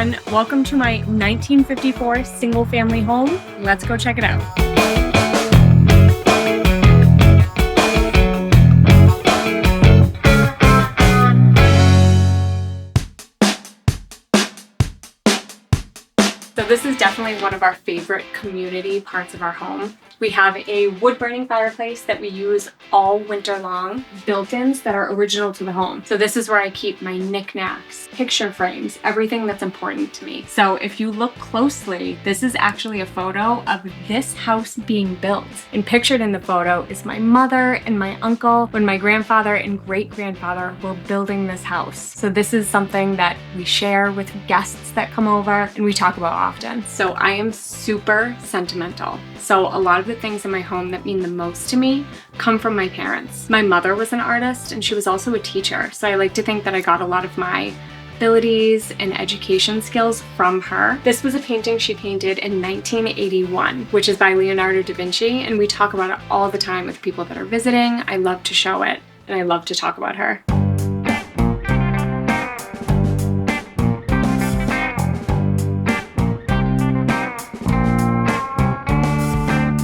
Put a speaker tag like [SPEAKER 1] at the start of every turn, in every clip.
[SPEAKER 1] everyone. Welcome to my 1954 single-family home. Let's go check it out. So this is definitely one of our favorite community parts of our home. We have a wood-burning fireplace that we use all winter long, built-ins that are original to the home. So this is where I keep my knickknacks, picture frames, everything that's important to me. So if you look closely, this is actually a photo of this house being built. And pictured in the photo is my mother and my uncle when my grandfather and great-grandfather were building this house. So this is something that we share with guests that come over and we talk about often. So I am super sentimental. So a lot of the things in my home that mean the most to me come from my parents. My mother was an artist and she was also a teacher. So I like to think that I got a lot of my abilities and education skills from her. This was a painting she painted in 1981, which is by Leonardo da Vinci, and we talk about it all the time with people that are visiting. I love to show it and I love to talk about her.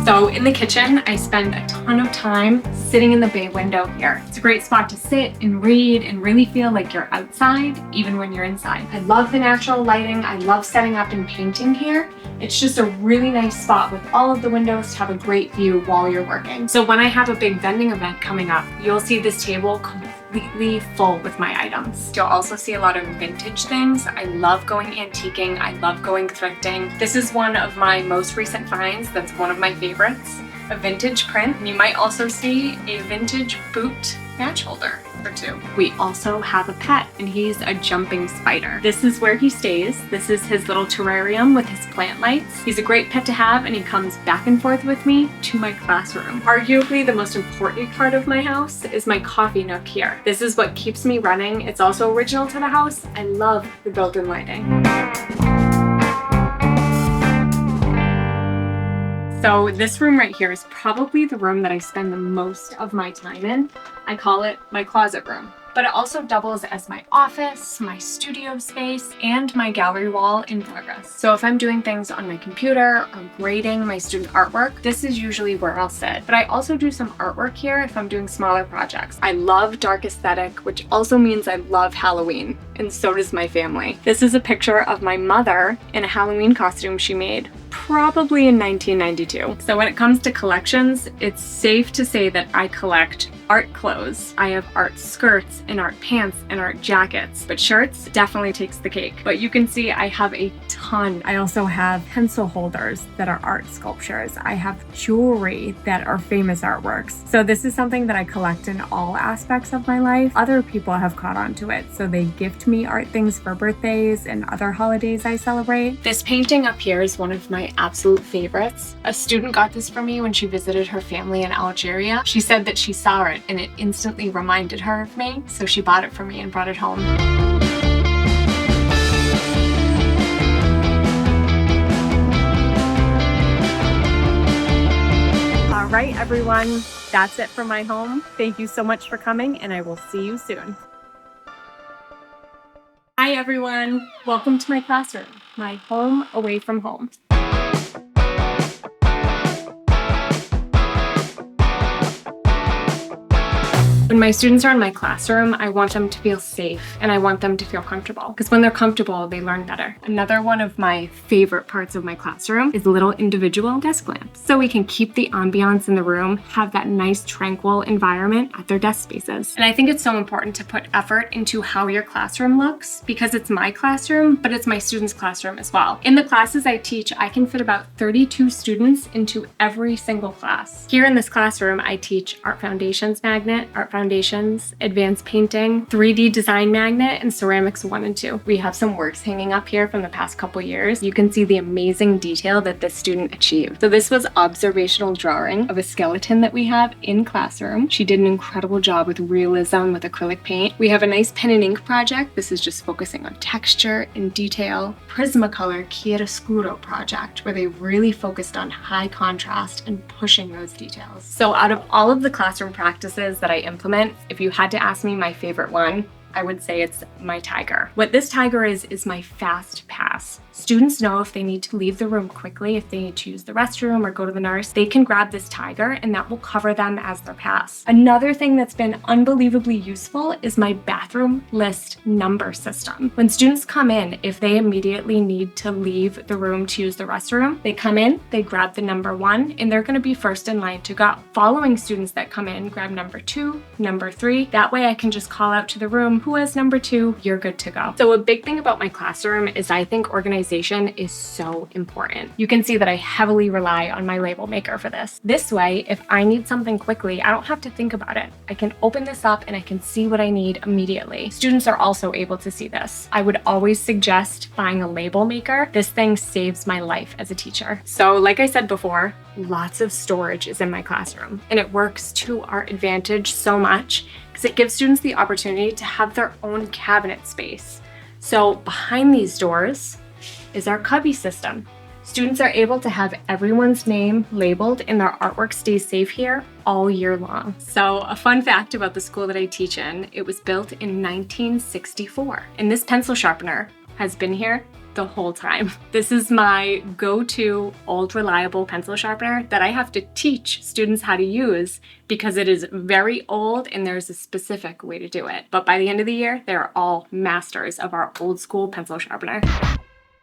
[SPEAKER 1] So in the kitchen, I spend a ton of time sitting in the bay window here. It's a great spot to sit and read and really feel like you're outside, even when you're inside. I love the natural lighting. I love setting up and painting here. It's just a really nice spot with all of the windows to have a great view while you're working. So when I have a big vending event coming up, you'll see this table completely full with my items. You'll also see a lot of vintage things. I love going antiquing. I love going thrifting. This is one of my most recent finds. That's one of my favorites, a vintage print. And you might also see a vintage boot match holder or two. We also have a pet and he's a jumping spider. This is where he stays. This is his little terrarium with his plant lights. He's a great pet to have and he comes back and forth with me to my classroom. Arguably the most important part of my house is my coffee nook here. This is what keeps me running. It's also original to the house. I love the built-in lighting. So this room right here is probably the room that I spend the most of my time in. I call it my closet room. But it also doubles as my office, my studio space, and my gallery wall in progress. So if I'm doing things on my computer or grading my student artwork, this is usually where I'll sit. But I also do some artwork here if I'm doing smaller projects. I love dark aesthetic, which also means I love Halloween, and so does my family. This is a picture of my mother in a Halloween costume she made, probably in 1992. So when it comes to collections, it's safe to say that I collect art clothes. I have art skirts and art pants and art jackets, but shirts definitely takes the cake. But you can see I have a ton. I also have pencil holders that are art sculptures. I have jewelry that are famous artworks. So this is something that I collect in all aspects of my life. Other people have caught on to it, so they gift me art things for birthdays and other holidays I celebrate. This painting up here is one of my absolute favorites. A student got this for me when she visited her family in Algeria. She said that she saw it and it instantly reminded her of me, so she bought it for me and brought it home. All right, everyone, that's it for my home. Thank you so much for coming, and I will see you soon. Hi, everyone. Welcome to my classroom, my home away from home. When my students are in my classroom, I want them to feel safe and I want them to feel comfortable, because when they're comfortable, they learn better. Another one of my favorite parts of my classroom is little individual desk lamps. So we can keep the ambiance in the room, have that nice tranquil environment at their desk spaces. And I think it's so important to put effort into how your classroom looks, because it's my classroom, but it's my students' classroom as well. In the classes I teach, I can fit about 32 students into every single class. Here in this classroom, I teach Art Foundations Magnet, Art Foundations, Advanced Painting, 3D Design Magnet, and Ceramics 1 and 2. We have some works hanging up here from the past couple years. You can see the amazing detail that this student achieved. So this was observational drawing of a skeleton that we have in classroom. She did an incredible job with realism with acrylic paint. We have a nice pen and ink project. This is just focusing on texture and detail. Prismacolor Chiaroscuro project, where they really focused on high contrast and pushing those details. So out of all of the classroom practices that I implement, if you had to ask me my favorite one, I would say it's my tiger. What this tiger is my fast pass. Students know if they need to leave the room quickly, if they need to use the restroom or go to the nurse, they can grab this tiger and that will cover them as their pass. Another thing that's been unbelievably useful is my bathroom list number system. When students come in, if they immediately need to leave the room to use the restroom, they come in, they grab the number 1, and they're gonna be first in line to go. Following students that come in, grab number 2, number 3. That way I can just call out to the room, who has number 2? You're good to go. So a big thing about my classroom is I think organization is so important. You can see that I heavily rely on my label maker for this. This way, if I need something quickly, I don't have to think about it. I can open this up and I can see what I need immediately. Students are also able to see this. I would always suggest buying a label maker. This thing saves my life as a teacher. So like I said before, lots of storage is in my classroom, and it works to our advantage so much because it gives students the opportunity to have their own cabinet space. So behind these doors is our cubby system. Students are able to have everyone's name labeled and their artwork stays safe here all year long. So a fun fact about the school that I teach in, it was built in 1964, and this pencil sharpener has been here the whole time. This is my go-to old reliable pencil sharpener that I have to teach students how to use because it is very old and there's a specific way to do it. But by the end of the year, they're all masters of our old school pencil sharpener.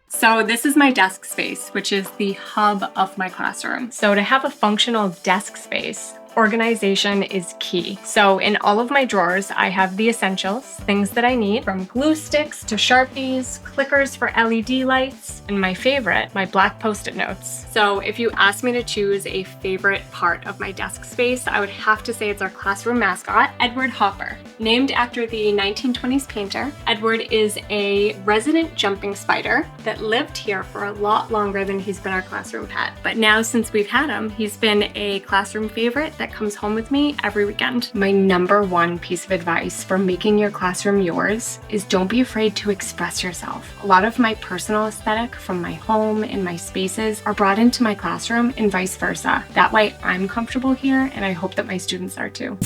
[SPEAKER 1] So this is my desk space, which is the hub of my classroom. So to have a functional desk space, organization is key. So in all of my drawers, I have the essentials, things that I need, from glue sticks to Sharpies, clickers for LED lights, and my favorite, my black Post-it notes. So if you ask me to choose a favorite part of my desk space, I would have to say it's our classroom mascot, Edward Hopper. Named after the 1920s painter, Edward is a resident jumping spider that lived here for a lot longer than he's been our classroom pet. But now since we've had him, he's been a classroom favorite that comes home with me every weekend. My number 1 piece of advice for making your classroom yours is don't be afraid to express yourself. A lot of my personal aesthetic from my home and my spaces are brought into my classroom and vice versa. That way I'm comfortable here and I hope that my students are too.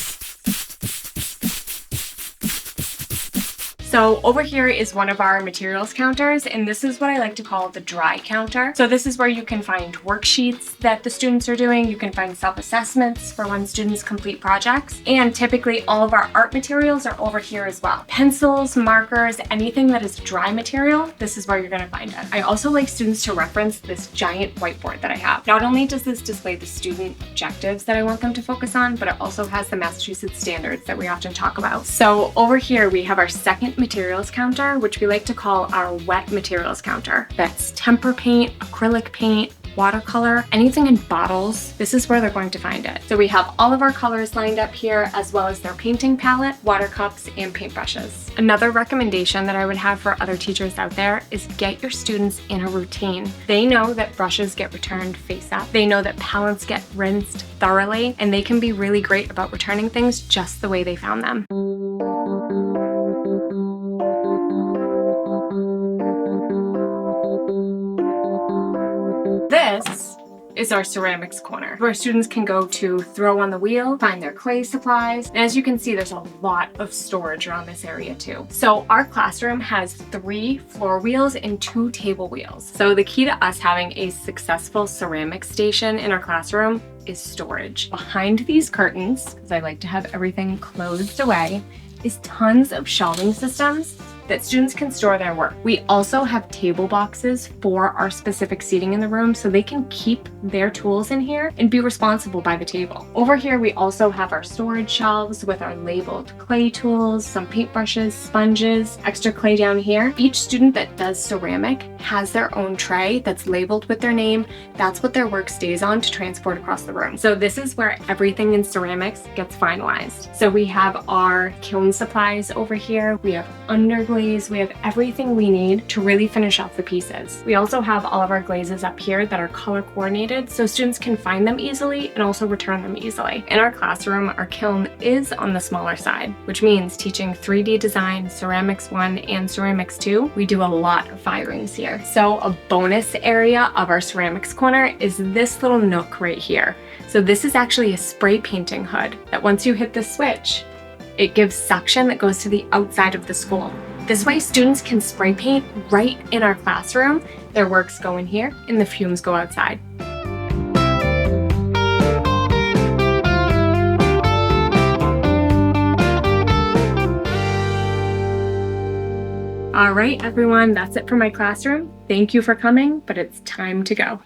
[SPEAKER 1] So over here is one of our materials counters, and this is what I like to call the dry counter. So this is where you can find worksheets that the students are doing. You can find self-assessments for when students complete projects. And typically all of our art materials are over here as well. Pencils, markers, anything that is dry material, this is where you're gonna find it. I also like students to reference this giant whiteboard that I have. Not only does this display the student objectives that I want them to focus on, but it also has the Massachusetts standards that we often talk about. So over here we have our second materials counter, which we like to call our wet materials counter. That's tempera paint, acrylic paint, watercolor, anything in bottles. This is where they're going to find it. So we have all of our colors lined up here, as well as their painting palette, water cups, and paintbrushes. Another recommendation that I would have for other teachers out there is get your students in a routine. They know that brushes get returned face up. They know that palettes get rinsed thoroughly, and they can be really great about returning things just the way they found them. This is our ceramics corner, where students can go to throw on the wheel, find their clay supplies. And as you can see, there's a lot of storage around this area too. So our classroom has 3 floor wheels and 2 table wheels. So the key to us having a successful ceramics station in our classroom is storage. Behind these curtains, because I like to have everything closed away, is tons of shelving systems that students can store their work. We also have table boxes for our specific seating in the room so they can keep their tools in here and be responsible by the table. Over here, we also have our storage shelves with our labeled clay tools, some paintbrushes, sponges, extra clay down here. Each student that does ceramic has their own tray that's labeled with their name. That's what their work stays on to transport across the room. So this is where everything in ceramics gets finalized. So we have our kiln supplies over here. We have underglaze. We have everything we need to really finish off the pieces. We also have all of our glazes up here that are color coordinated so students can find them easily and also return them easily. In our classroom, our kiln is on the smaller side, which means teaching 3D design, Ceramics 1 and Ceramics 2, we do a lot of firings here. So a bonus area of our ceramics corner is this little nook right here. So this is actually a spray painting hood that once you hit the switch, It gives suction that goes to the outside of the school. This way students can spray paint right in our classroom. Their works go in here and the fumes go outside. All right, everyone, that's it for my classroom. Thank you for coming, but it's time to go.